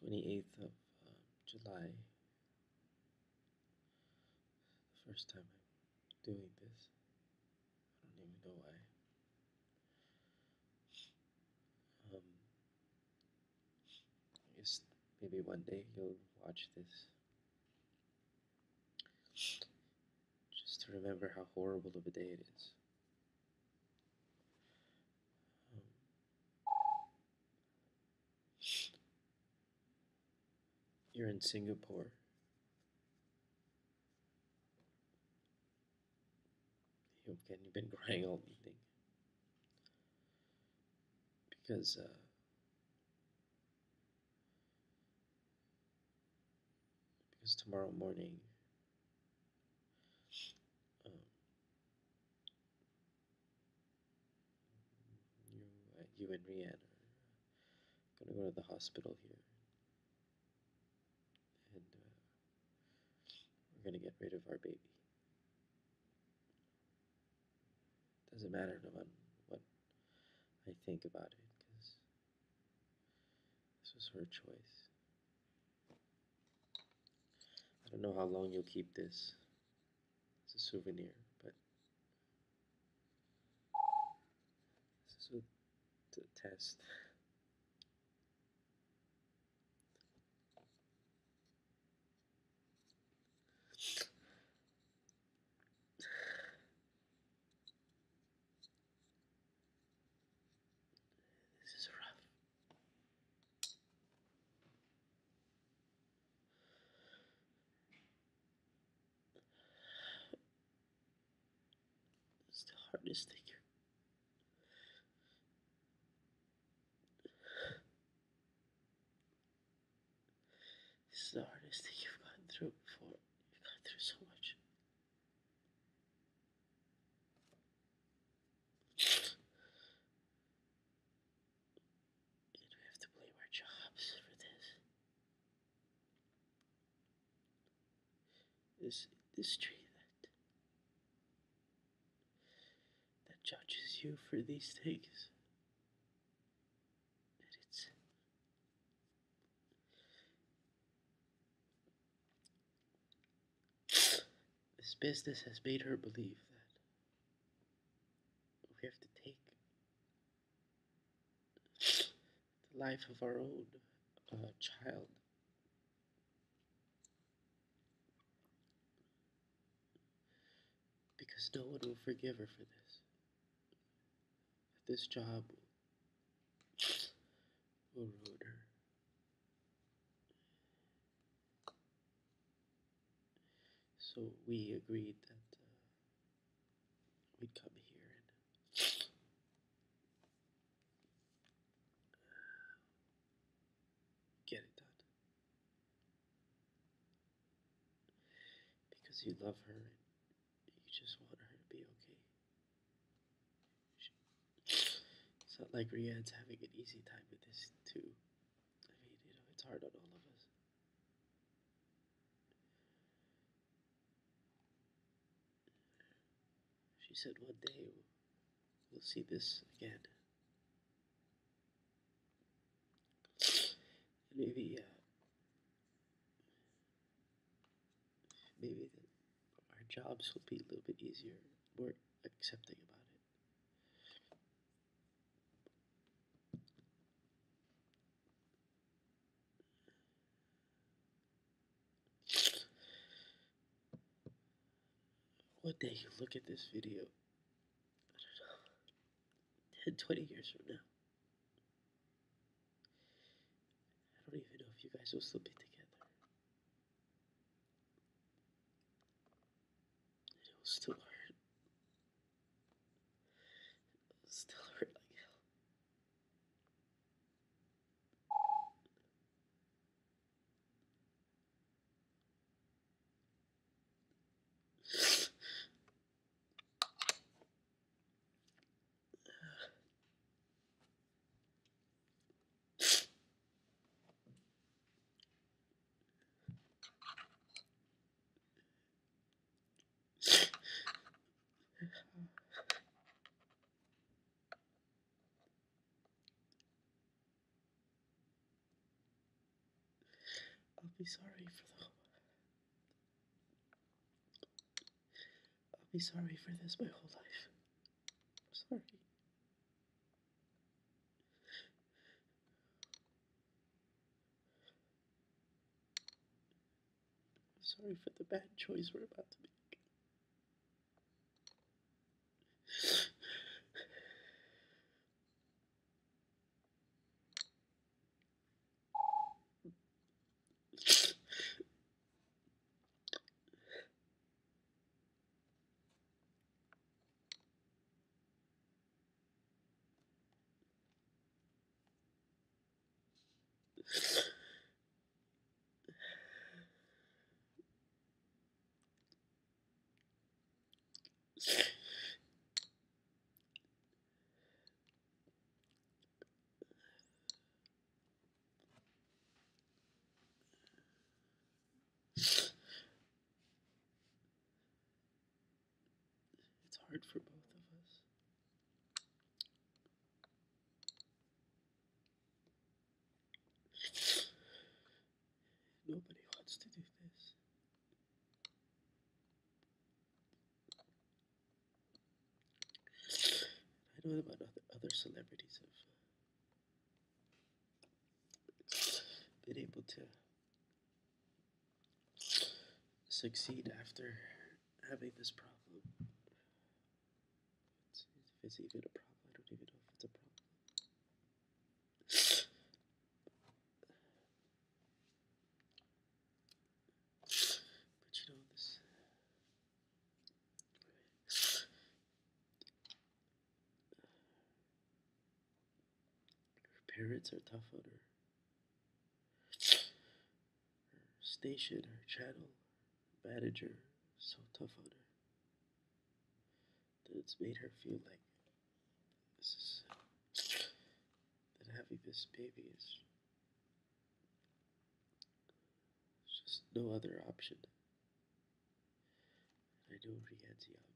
28th of July. The first time I'm doing this. I don't even know why. I guess maybe one day you'll watch this just to remember how horrible of a day it is. You're in Singapore. You've been crying all evening because tomorrow morning you and RHIAN are gonna go to the hospital here, and we're gonna get rid of our baby. Doesn't matter no matter what I think about it, because this was her choice. I don't know how long you'll keep this as a souvenir, but this is a test. This is rough. It's the hardest thing. This is the hardest thing you've gone through before. You've gone through so much. And we have to blame our jobs for this. This industry that judges you for these things. And this business has made her believe that we have to take the life of our own child. Because no one will forgive her for this. That this job will ruin her. So we agreed that we'd come here and get it done. Because you love her and you just want her to be okay. It's not like RHIAN's having an easy time with this too. I mean, it's hard on all of us. She said one day we'll see this again. And maybe our jobs will be a little bit easier, more accepting about it. One day you'll look at this video, I don't know, 10, 20 years from now. I don't even know if you guys will still be together. It will still hurt. It will still hurt like hell. sorry for the. I'll be sorry for this my whole life. I'm sorry. I'm sorry for the bad choice we're about to make. It's hard for both of us. Nobody wants to do this. I know about other celebrities have been able to succeed after having this problem. If it's even a problem, I don't even know if it's a problem. But you know, this. Her parents are tough on her. Her station, her channel, manager, so tough on her that it's made her feel like this is that having this baby is just no other option. I know RHIAN's young.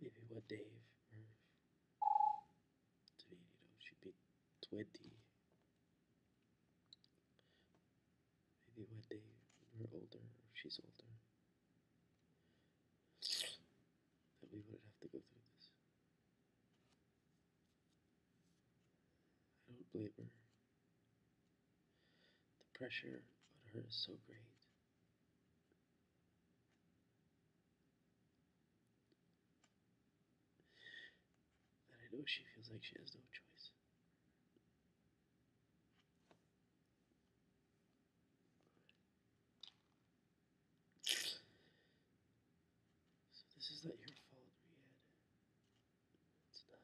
Maybe one day, she'd be 20. Maybe one day when we're older, or if she's older, that we wouldn't have to go through this. I don't blame her. The pressure on her is so great. That I know she feels like she has no choice. So this is not your fault, RHIAN. It's not.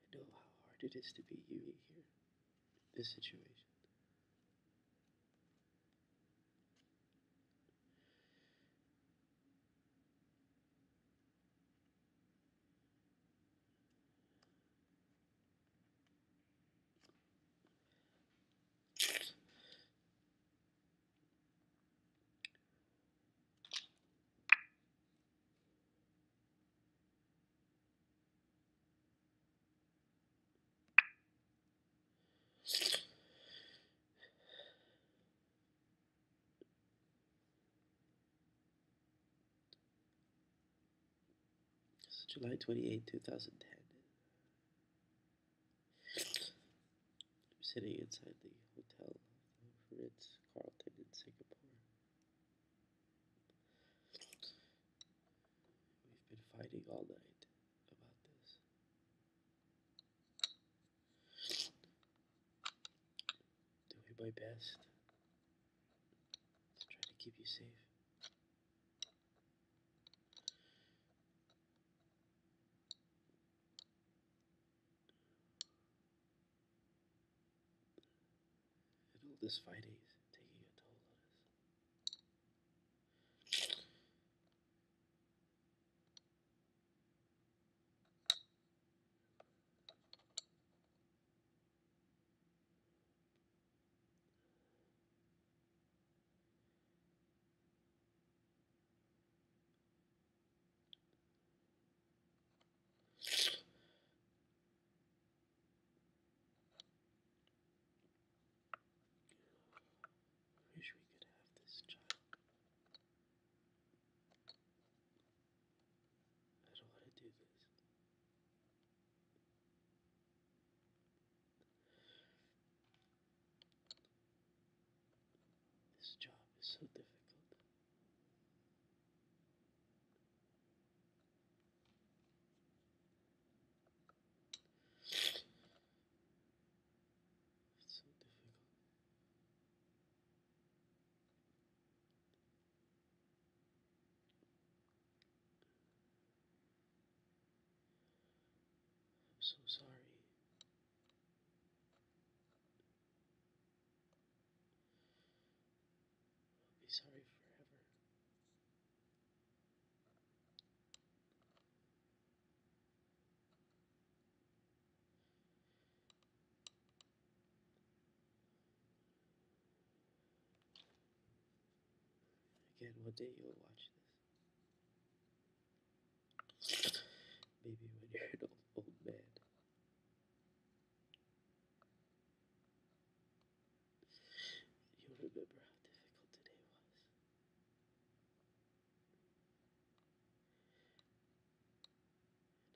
I know how hard it is to be you here, in this situation. It's July 28, 2010. I'm sitting inside the hotel, RITZ-CALRTON in Singapore. We've been fighting all night about this. Doing my best to try to keep you safe. And all this fighting is taking a toll on us. so difficult. It's so difficult. I'm so sorry. I'll be sorry forever. Again, one day you'll watch this. Maybe when you're an old man. You'll remember how difficult today was.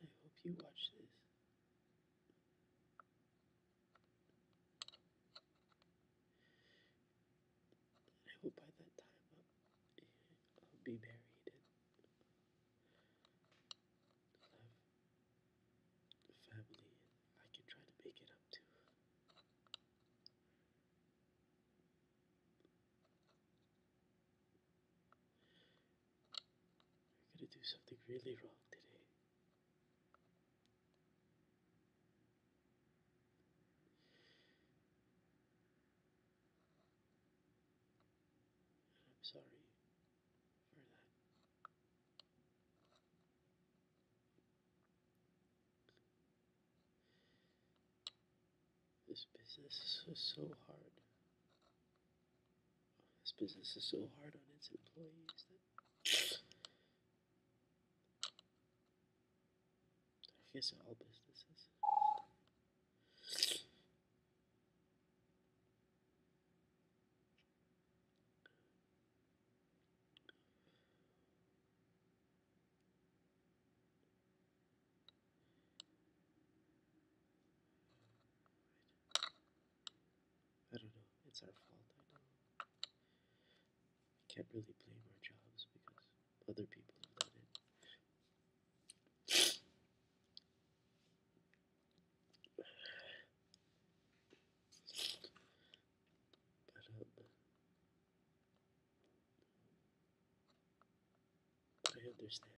And I hope you watch this. And I hope by that time I'll be married and have a family and I can try to make it up to. You're gonna do something really wrong today. And I'm sorry for that. This business is so hard. This business is so hard on its employees that I guess all businesses. I don't know. It's our fault. I know. Can't really blame our jobs because other people have done it. But I understand.